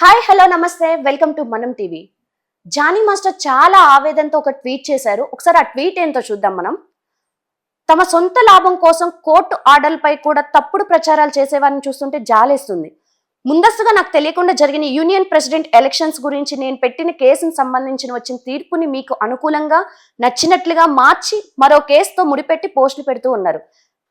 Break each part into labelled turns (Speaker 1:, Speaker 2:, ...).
Speaker 1: Hi hello నమస్తే welcome to మనం TV. Johnny master చాలా ఆవేదనతో ఒక ట్వీట్ చేశారు. ఒకసారి ఆ ట్వీట్ ఏంటో చూద్దాం మనం. తమ సొంత లాభం కోసం కోర్టు ఆర్డర్లపై కూడా తప్పుడు ప్రచారాలు చేసేవారిని చూస్తుంటే జాలేస్తుంది. ముందస్తుగా నాకు తెలియకుండా జరిగిన యూనియన్ ప్రెసిడెంట్ ఎలక్షన్స్ గురించి నేను పెట్టిన కేసుకు సంబంధించిన వచ్చిన తీర్పుని మీకు అనుకూలంగా నచ్చినట్లుగా మార్చి మరో కేసుతో ముడిపెట్టి పోస్టులు పెడుతూ ఉన్నారు.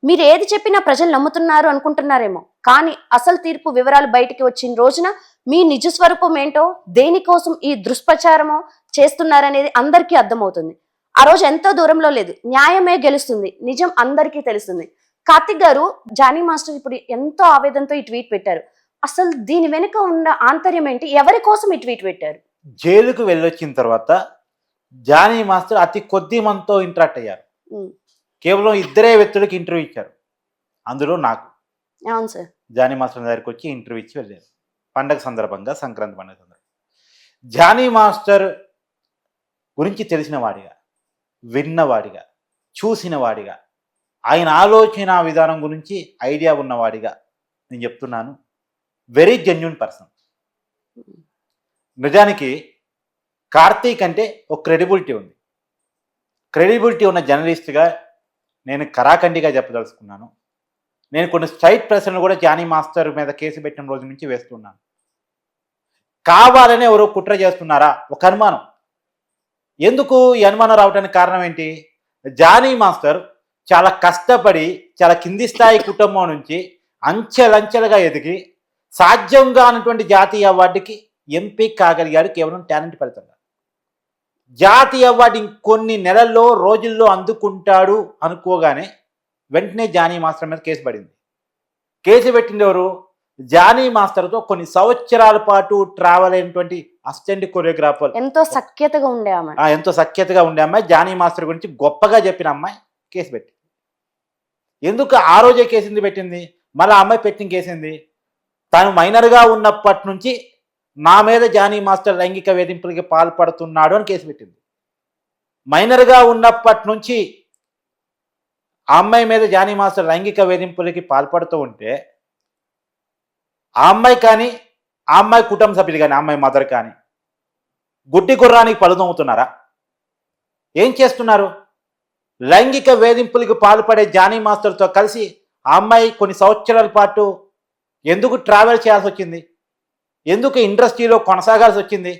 Speaker 1: మీరు ఏది చెప్పినా ప్రజలు నమ్ముతున్నారు అనుకుంటున్నారేమో, కానీ అసలు తీర్పు వివరాలు బయటికి వచ్చిన రోజున మీ నిజ స్వరూపం ఏంటో, దేనికోసం ఈ దుష్ప్రచారమో చేస్తున్నారనేది అందరికీ అర్థమవుతుంది. ఆ రోజు ఎంతో దూరంలో లేదు, న్యాయమే గెలుస్తుంది, నిజం అందరికీ తెలుస్తుంది. కార్తిక్ గారు, జానీ మాస్టర్ ఇప్పుడు ఎంతో ఆవేదనతో ఈ ట్వీట్ పెట్టారు. అసలు దీని వెనుక ఉన్న ఆంతర్యం ఏంటి? ఎవరి కోసం ఈ ట్వీట్ పెట్టారు?
Speaker 2: జైలుకు వెళ్ళొచ్చిన తర్వాత జానీ మాస్టర్ అతి కొద్ది మందితో ఇంటరాక్ట్ అయ్యారు. కేవలం ఇద్దరే వ్యక్తులకి ఇంటర్వ్యూ ఇచ్చారు. అందులో నాకు.
Speaker 1: అవును సార్.
Speaker 2: జానీ మాస్టర్ దగ్గరికి వచ్చి ఇంటర్వ్యూ ఇచ్చి వెళ్ళారు. పండగ సందర్భంగా, సంక్రాంతి పండుగ సందర్భంగా. జానీ మాస్టర్ గురించి తెలిసిన వాడిగా, విన్నవాడిగా, చూసిన వాడిగా, ఆయన ఆలోచన విధానం గురించి ఐడియా ఉన్నవాడిగా నేను చెప్తున్నాను, వెరీ జెన్యున్ పర్సన్. నిజానికి కార్తీక్ అంటే ఒక క్రెడిబిలిటీ ఉంది. క్రెడిబిలిటీ ఉన్న జర్నలిస్ట్గా నేను కరాఖండిగా చెప్పదలుచుకున్నాను. నేను కొన్ని స్ట్రైట్ ప్రశ్నలు కూడా జానీ మాస్టర్ మీద కేసు పెట్టిన రోజు నుంచి వేస్తున్నాను. కావాలనే ఎవరో కుట్ర చేస్తున్నారా? ఒక అనుమానం. ఎందుకు ఈ అనుమానం రావడానికి కారణం ఏంటి? జానీ మాస్టర్ చాలా కష్టపడి, చాలా కింది స్థాయి కుటుంబం నుంచి అంచెలంచెలుగా ఎదిగి సాధ్యం కానటువంటి జాతీయ అవార్డుకి ఎంపీ కాగలిగాడు కేవలం టాలెంట్ ఫలితంగా. జాతీయ అవార్డు ఇంకొన్ని నెలల్లో, రోజుల్లో అందుకుంటాడు అనుకోగానే వెంటనే జానీ మాస్టర్ మీద కేసు పడింది. కేసు పెట్టింది ఎవరు? జానీ మాస్టర్తో కొన్ని సంవత్సరాల పాటు ట్రావెల్ అయినటువంటి అసిస్టెంట్ కొరియోగ్రాఫర్,
Speaker 1: ఎంతో సఖ్యతగా ఉండే
Speaker 2: అమ్మాయి, జానీ మాస్టర్ గురించి గొప్పగా చెప్పిన అమ్మాయి కేసు పెట్టింది. ఎందుకు ఆ రోజే కేసు ఎందుకు పెట్టింది? మళ్ళీ ఆ అమ్మాయి పెట్టిన కేసింది, తాను మైనర్గా ఉన్నప్పటి నుంచి నా మీద జానీ మాస్టర్ లైంగిక వేధింపులకి పాల్పడుతున్నాడు అని కేసు పెట్టింది. మైనర్గా ఉన్నప్పటి నుంచి ఆ అమ్మాయి మీద జానీ మాస్టర్ లైంగిక వేధింపులకి పాల్పడుతూ ఉంటే ఆ అమ్మాయి కానీ, ఆ అమ్మాయి కుటుంబ సభ్యులు కానీ, ఆ అమ్మాయి మదర్ కానీ గుడ్డి గుర్రానికి పలుదొంగుతున్నారా? ఏం చేస్తున్నారు? లైంగిక వేధింపులకు పాల్పడే జానీ మాస్టర్తో కలిసి ఆ అమ్మాయి కొన్ని సంవత్సరాల పాటు ఎందుకు ట్రావెల్ చేయాల్సి వచ్చింది? ఎందుకు ఇండస్ట్రీలో కొనసాగాల్సి వచ్చింది?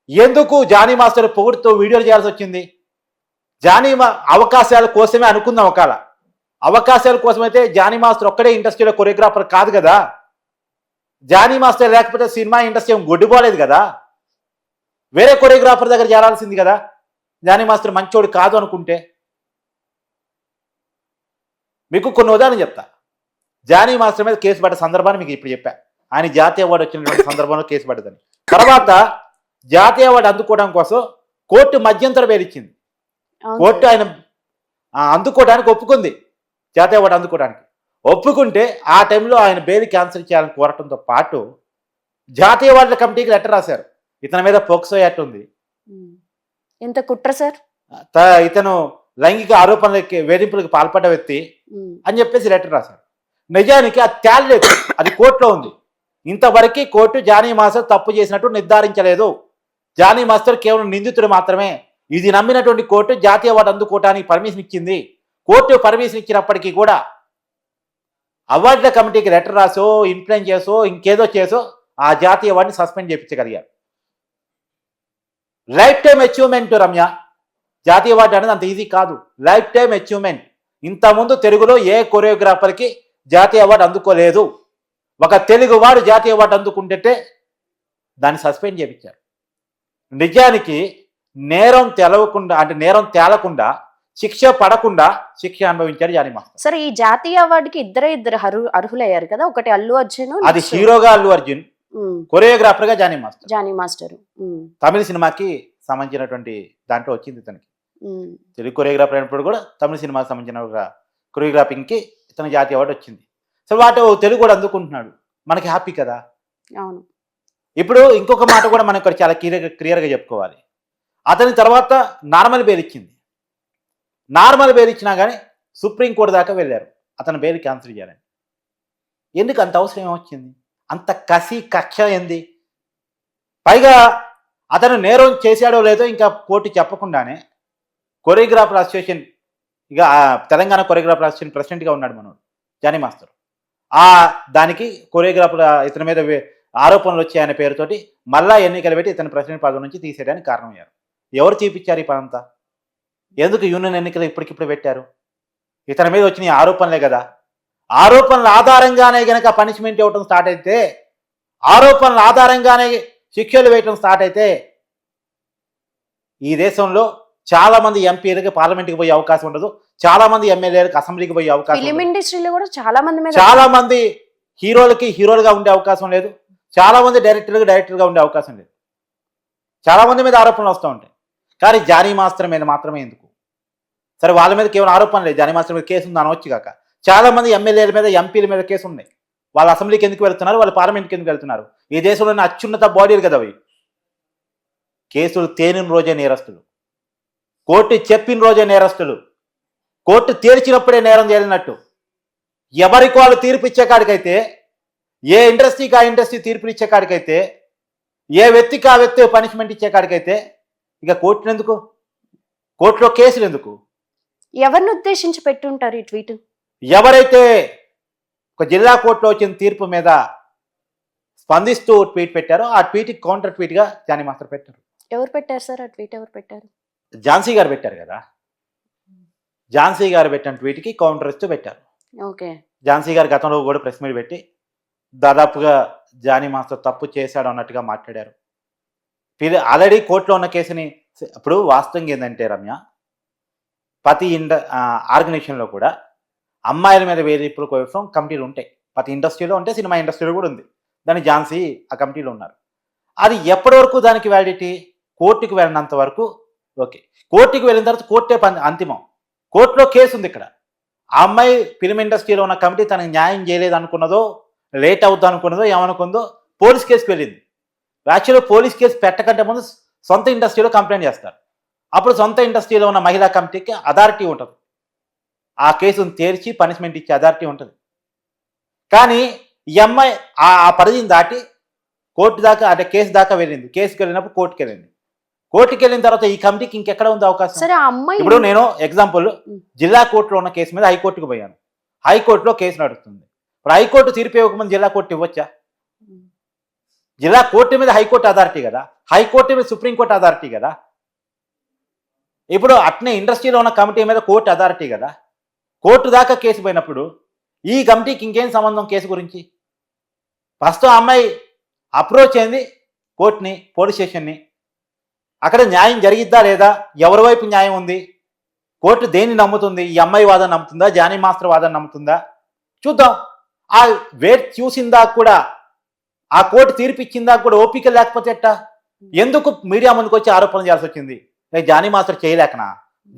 Speaker 2: ఎందుకు జానీ మాస్టర్ పొగుడుతూ వీడియోలు చేయాల్సి వచ్చింది? జానీ అవకాశాల కోసమే అనుకుందాం. ఒకవేళ అవకాశాల కోసమైతే జానీ మాస్టర్ ఒక్కడే ఇండస్ట్రీలో కొరియోగ్రాఫర్ కాదు కదా. జానీ మాస్టర్ లేకపోతే సినిమా ఇండస్ట్రీ ఏం గొడ్డుపోలేదు కదా. వేరే కొరియోగ్రాఫర్ దగ్గర చేరాల్సింది కదా. జానీ మాస్టర్ మంచోడు కాదు అనుకుంటే. మీకు కొన్ని ఉదాహరణ చెప్తా. జానీ మాస్టర్ మీద కేసు పడ్డ సందర్భాన్ని మీకు ఇప్పుడు చెప్పా. ఆయన జాతీయ అవార్డు వచ్చినటువంటి సందర్భంలో కేసు పడ్డదని. తర్వాత జాతీయ అవార్డు అందుకోవడం కోసం కోర్టు మధ్యంతర బెయిల్ ఇచ్చింది. కోర్టు ఆయన అందుకోవడానికి ఒప్పుకుంది. జాతీయ అవార్డు అందుకోవడానికి ఒప్పుకుంటే ఆ టైంలో ఆయన బెయిల్ క్యాన్సిల్ చేయాలని కోరటంతో పాటు జాతీయ అవార్డుల కమిటీకి లెటర్ రాశారు. ఇతని మీద పోక్సో యాక్ట్ ఉంది,
Speaker 1: ఎంత కుట్ర సార్,
Speaker 2: ఇతను లైంగిక ఆరోపణలకి, వేధింపులకు పాల్పడ్డ వ్యక్తి అని చెప్పేసి లెటర్ రాశారు. నిజానికి అది తేలలేదు, అది కోర్టులో ఉంది. ఇంతవరకు కోర్టు జానీ మాస్టర్ తప్పు చేసినట్టు నిర్ధారించలేదు. జానీ మాస్టర్ కేవలం నిందితుడు మాత్రమే. ఇది నమ్మినటువంటి కోర్టు జాతీయ అవార్డు అందుకోవడానికి పర్మిషన్ ఇచ్చింది. కోర్టు పర్మిషన్ ఇచ్చినప్పటికీ కూడా అవార్డుల కమిటీకి లెటర్ రాసో, ఇన్ఫ్లుయెన్స్ చేసో, ఇంకేదో చేసో ఆ జాతీయ అవార్డుని సస్పెండ్ చేయించగలిగారు. Life time achievement Ramya. జాతీయ అవార్డు అనేది అంత ఈజీ కాదు. Life time achievement. ఇంతకుముందు తెలుగులో ఏ కొరియోగ్రాఫర్కి జాతీయ అవార్డు అందుకోలేదు. ఒక తెలుగువాడు జాతీయ అవార్డు అందుకుంటే దాన్ని సస్పెండ్ చేయించారు. నిజానికి నేరం తెలవకుండా, అంటే నేరం తేలకుండా, శిక్ష పడకుండా శిక్ష అనుభవించారు జానీ మాస్టర్.
Speaker 1: సరే, ఈ జాతీయ అవార్డుకి ఇద్దరు అర్హులయ్యారు కదా. ఒకటి అల్లు అర్జున్,
Speaker 2: అది హీరోగా అల్లు అర్జున్, కొరియోగ్రాఫర్ గా జానీ మాస్టర్. తమిళ సినిమాకి సంబంధించినటువంటి దాంట్లో వచ్చింది ఇతనికి. తెలుగు కొరియోగ్రాఫర్ అయినప్పుడు కూడా తమిళ సినిమాకి సంబంధించిన కొరియోగ్రాఫింగ్ కి ఇతను జాతీయ అవార్డు వచ్చింది. సో వాటి తెలుగు కూడా అందుకుంటున్నాడు, మనకి హ్యాపీ కదా.
Speaker 1: అవును.
Speaker 2: ఇప్పుడు ఇంకొక మాట కూడా మనం ఇక్కడ చాలా క్లియర్గా చెప్పుకోవాలి. అతని తర్వాత నార్మల్ బెయిల్ ఇచ్చింది. నార్మల్ బెయిల్ ఇచ్చినా కానీ సుప్రీంకోర్టు దాకా వెళ్ళారు అతని బెయిల్ క్యాన్సిల్ చేయాలని. ఎందుకు అంత అవసరం ఏమొచ్చింది? అంత కసి కక్ష ఏంది? పైగా అతను నేరం చేశాడో లేదో ఇంకా కోర్టు చెప్పకుండానే కొరియోగ్రాఫర్ అసోసియేషన్ ఇక తెలంగాణ కొరియోగ్రాఫర్ అసోసియేషన్ ప్రెసిడెంట్గా ఉన్నాడు మనోడు జానీ మాస్టర్. ఆ దానికి కొరియోగ్రాఫర్ ఇతని మీద ఆరోపణలు వచ్చాయనే పేరుతోటి మళ్ళా ఎన్నికలు పెట్టి ఇతని ప్రెసిడెంట్ పదవి నుంచి తీసేయడానికి కారణమయ్యారు. ఎవరు చూపించారు ఈ పనంతా? ఎందుకు యూనియన్ ఎన్నికలు ఇప్పటికిప్పుడు పెట్టారు? ఇతని మీద వచ్చిన ఆరోపణలే కదా. ఆరోపణల ఆధారంగానే గనక పనిష్మెంట్ ఇవ్వటం స్టార్ట్ అయితే, ఆరోపణల ఆధారంగానే శిక్షలు వేయటం స్టార్ట్ అయితే ఈ దేశంలో చాలా మంది ఎంపీలకు పార్లమెంట్కి పోయే అవకాశం ఉండదు, చాలా మంది ఎమ్మెల్యేలకు అసెంబ్లీకి పోయే అవకాశం
Speaker 1: ఫిలిం
Speaker 2: ఉండదు.
Speaker 1: ఇండస్ట్రీలో కూడా చాలా మంది మీద
Speaker 2: చాలా మంది హీరోలకి హీరోలుగా ఉండే అవకాశం లేదు, చాలా మంది డైరెక్టర్గా ఉండే అవకాశం లేదు. చాలా మంది మీద ఆరోపణలు వస్తూ ఉంటాయి. కానీ జానీ మాస్టర్ మీద మాత్రమే ఎందుకు? సరే, వాళ్ళ మీద కేవలం ఆరోపణ లేదు, జానీ మాస్టర్ మీద కేసు ఉంది అనవచ్చు కాక, చాలా మంది ఎమ్మెల్యేల మీద ఎంపీల మీద కేసు ఉన్నాయి. వాళ్ళు అసెంబ్లీకి ఎందుకు వెళ్తున్నారు, వాళ్ళు పార్లమెంట్కి ఎందుకు వెళ్తున్నారు? ఈ దేశంలోని అత్యున్నత బాడీలు కదా అవి. కేసులు తేనిన రోజే నేరస్తులు, కోర్టు చెప్పిన రోజే నేరస్తులు, కోర్టు తేల్చినప్పుడే నేరం తేలినట్టు. ఎవరికి వాళ్ళు తీర్పు ఇచ్చే కాడికైతే, ఏ ఇండస్ట్రీకి ఆ ఇండస్ట్రీ తీర్పులు ఇచ్చే కాడికైతే, ఏ వ్యక్తికి ఆ వ్యక్తి పనిష్మెంట్ ఇచ్చే కాడికైతే ఇక కోర్టులు ఎందుకు? కోర్టులో కేసులు ఎందుకు?
Speaker 1: ఎవరిని ఉద్దేశించి పెట్టుంటారు ఈ ట్వీట్?
Speaker 2: ఎవరైతే ఒక జిల్లా కోర్టులో వచ్చిన తీర్పు మీద స్పందిస్తూ ట్వీట్ పెట్టారో ఆ ట్వీట్కి కౌంటర్ ట్వీట్గా జానీ మాస్టర్ పెట్టారు.
Speaker 1: ఎవరు పెట్టారు సార్ ఆ ట్వీట్? ఎవరు పెట్టారు?
Speaker 2: ఝాన్సీ గారు పెట్టారు కదా. ఝాన్సీ గారు పెట్టిన ట్వీట్కి కౌంటర్ ఇస్తూ పెట్టారు.
Speaker 1: ఓకే.
Speaker 2: ఝాన్సీ గారు గతంలో కూడా ప్రెస్ మీట్ పెట్టి దాదాపుగా జానీ మాస్టర్ తప్పు చేశాడు అన్నట్టుగా మాట్లాడారు. ఆల్రెడీ కోర్టులో ఉన్న కేసుని ఇప్పుడు వాస్తవంగా ఏంటంటే రమ్య, ప్రతి ఆర్గనైజేషన్లో కూడా అమ్మాయిల మీద వేధింపుల కోసం కమిటీలు ఉంటాయి. ప్రతి ఇండస్ట్రీలో ఉంటే సినిమా ఇండస్ట్రీలో కూడా ఉంది. దాని ఝాన్సీ ఆ కమిటీలో ఉన్నారు. అది ఎప్పటి వరకు దానికి వ్యాలిడిటీ? కోర్టుకు వెళ్ళినంత వరకు ఓకే. కోర్టుకు వెళ్ళిన తర్వాత కోర్టే అంతిమం. కోర్టులో కేసు ఉంది. ఇక్కడ ఆ అమ్మాయి ఫిలిం ఇండస్ట్రీలో ఉన్న కమిటీ తనకు న్యాయం చేయలేదు అనుకున్నదో, లేట్ అవుద్దు అనుకున్నదో, ఏమనుకుందో పోలీస్ కేసుకు వెళ్ళింది. యాక్చువల్గా పోలీస్ కేసు పెట్టకంటే ముందు సొంత ఇండస్ట్రీలో కంప్లైంట్ చేస్తారు. అప్పుడు సొంత ఇండస్ట్రీలో ఉన్న మహిళా కమిటీకి అథారిటీ ఉంటుంది, ఆ కేసును తేల్చి పనిష్మెంట్ ఇచ్చే అథారిటీ ఉంటుంది. కానీ ఈ అమ్మాయి ఆ పరిధిని దాటి కోర్టు దాకా, అంటే కేసు దాకా వెళ్ళింది. కేసుకు వెళ్ళినప్పుడు కోర్టుకు వెళ్ళింది. కోర్టుకు వెళ్ళిన తర్వాత ఈ కమిటీకి ఇంకెక్కడ ఉంది అవకాశం?
Speaker 1: సరే, ఆ అమ్మాయి
Speaker 2: ఇప్పుడు నేను ఎగ్జాంపుల్ జిల్లా కోర్టులో ఉన్న కేసు మీద హైకోర్టుకు పోయాను. హైకోర్టులో కేసు నడుస్తుంది. ఇప్పుడు హైకోర్టు తీర్పు ఇవ్వకముందు జిల్లా కోర్టు ఇవ్వచ్చా? జిల్లా కోర్టు మీద హైకోర్టు అథారిటీ కదా, హైకోర్టు మీద సుప్రీంకోర్టు అథారిటీ కదా. ఇప్పుడు అట్నే ఇండస్ట్రీలో ఉన్న కమిటీ మీద కోర్టు అథారిటీ కదా. కోర్టు దాకా కేసు పోయినప్పుడు ఈ కమిటీకి ఇంకేం సంబంధం కేసు గురించి? ప్రస్తుతం అమ్మాయి అప్రోచ్ అయింది కోర్టుని, పోలీస్ స్టేషన్ని. అక్కడ న్యాయం జరిగిద్దా లేదా? ఎవరి వైపు న్యాయం ఉంది? కోర్టు దేన్ని నమ్ముతుంది? ఈ అమ్మాయి వాదన నమ్ముతుందా, జానీ మాస్టర్ వాదన నమ్ముతుందా? చూద్దాం. ఆ వేట్ చూసిందా కూడా, ఆ కోర్టు తీర్పు ఇచ్చిందా కూడా ఓపిక లేకపోతే ఎట్టా? ఎందుకు మీడియా ముందుకు వచ్చి ఆరోపణలు చేయాల్సి వచ్చింది? జానీ మాస్టర్ చేయలేకనా,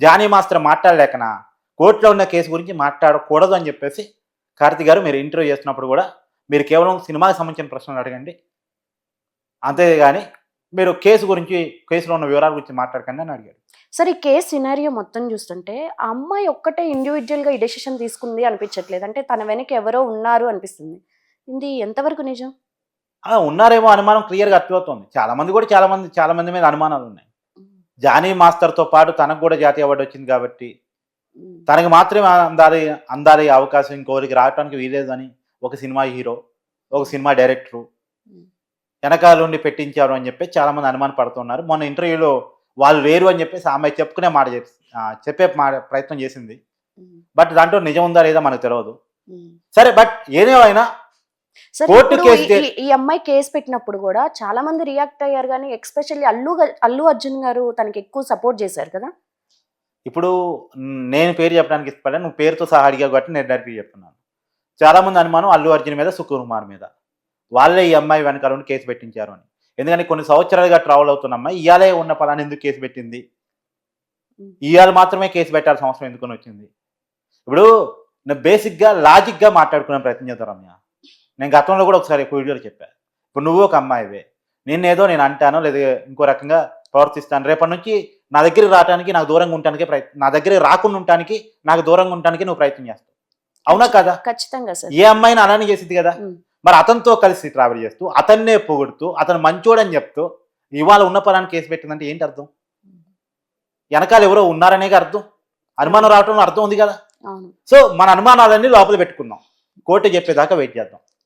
Speaker 2: జానీ మాస్టర్ మాట్లాడలేకనా, కోర్టులో ఉన్న కేసు గురించి మాట్లాడకూడదు అని చెప్పేసి కార్తీ గారు మీరు ఇంటర్వ్యూ చేస్తున్నప్పుడు కూడా మీరు కేవలం సినిమాకి సంబంధించిన ప్రశ్నలు అడగండి, అంతేగాని మీరు కేసు గురించి, కేసులో ఉన్న వివరాల గురించి మాట్లాడకండి అని అడిగాడు.
Speaker 1: సరే, ఈ కేసు సినారియో మొత్తం చూస్తుంటే ఆ అమ్మాయి ఒక్కటే ఇండివిజువల్గా ఈ డెసిషన్ తీసుకుంది అనిపించట్లేదు. అంటే తన వెనక ఎవరో ఉన్నారు అనిపిస్తుంది. ఇది ఎంతవరకు నిజం?
Speaker 2: ఉన్నారేమో అనుమానం క్లియర్గా అర్థమవుతుంది. చాలా మంది మీద అనుమానాలు ఉన్నాయి. జానీ మాస్టర్తో పాటు తనకు కూడా జాతీయ అవార్డు వచ్చింది కాబట్టి తనకు మాత్రమే అందాలి అవకాశం, ఇంకోరికి రావడానికి వీలేదని ఒక సినిమా హీరో, ఒక సినిమా డైరెక్టరు వెనకాల నుండి పెట్టించారు అని చెప్పి చాలా మంది అనుమానం పడుతున్నారు. మొన్న ఇంటర్వ్యూలో వాళ్ళు వేరు అని చెప్పేసి ఆమె చెప్పుకునే చెప్పే ప్రయత్నం చేసింది. బట్ దాంట్లో నిజం ఉందా లేదా మనకు తెలియదు. సరే, బట్ ఏదేమైనా కోర్టు కేసు,
Speaker 1: ఈ అమ్మాయి కేసు పెట్టినప్పుడు కూడా చాలా మంది రియాక్ట్ అయ్యారు, కానీ ఎక్స్పెషల్లీ అల్లు అర్జున్ గారు తనకి ఎక్కువ సపోర్ట్ చేశారు కదా.
Speaker 2: ఇప్పుడు నేను పేరు చెప్పడానికి ఇష్టపడ్డా, నువ్వు పేరుతో సహా అడిగావు కాబట్టి నేను డైరెక్ట్గా చెప్తున్నాను. చాలా మంది అనుమానం అల్లు అర్జున్ మీద, సుకుమార్ మీద. వాళ్ళే ఈ అమ్మాయి వెనకాల ఉండి కేసు పెట్టించారు అని. ఎందుకంటే కొన్ని సంవత్సరాలుగా ట్రావెల్ అవుతున్న అమ్మాయి ఇవాళే ఉన్న పలాన్ని ఎందుకు కేసు పెట్టింది, ఇవాళ మాత్రమే కేసు పెట్టాల్సిన అవసరం ఎందుకుని వచ్చింది? ఇప్పుడు నేను బేసిక్గా లాజిక్గా మాట్లాడుకునే ప్రయత్నం చేద్దాం రమ్య. నేను గతంలో కూడా ఒకసారి వీడియోలో చెప్పాను. ఇప్పుడు నువ్వు ఒక అమ్మాయివే, నేను అంటానో లేదా ఇంకో రకంగా ప్రవర్తిస్తాను. రేపటి నుంచి నా దగ్గరికి రావడానికి, నాకు దూరంగా ఉండటానికి నా దగ్గరికి రాకుండా ఉండటానికి, నాకు దూరంగా ఉండటానికి నువ్వు ప్రయత్నం చేస్తావు. అవునా కదా?
Speaker 1: ఖచ్చితంగా సార్.
Speaker 2: ఏ అమ్మాయిని అలానే చేసింది కదా. మరి అతనితో కలిసి ట్రావెల్ చేస్తూ అతన్నే పొగుడుతూ అతను మంచోడని చెప్తూ ఇవాళ ఉన్న పరాన్ని కేసు పెట్టిందంటే ఏంటి అర్థం? వెనకాల ఎవరో ఉన్నారనే అర్థం. అనుమానం రావటంలో అర్థం ఉంది కదా.
Speaker 1: అవును.
Speaker 2: సో మన అనుమానాలన్నీ లోపల పెట్టుకుందాం, కోర్టు చెప్పేదాకా వెయిట్ చేద్దాం.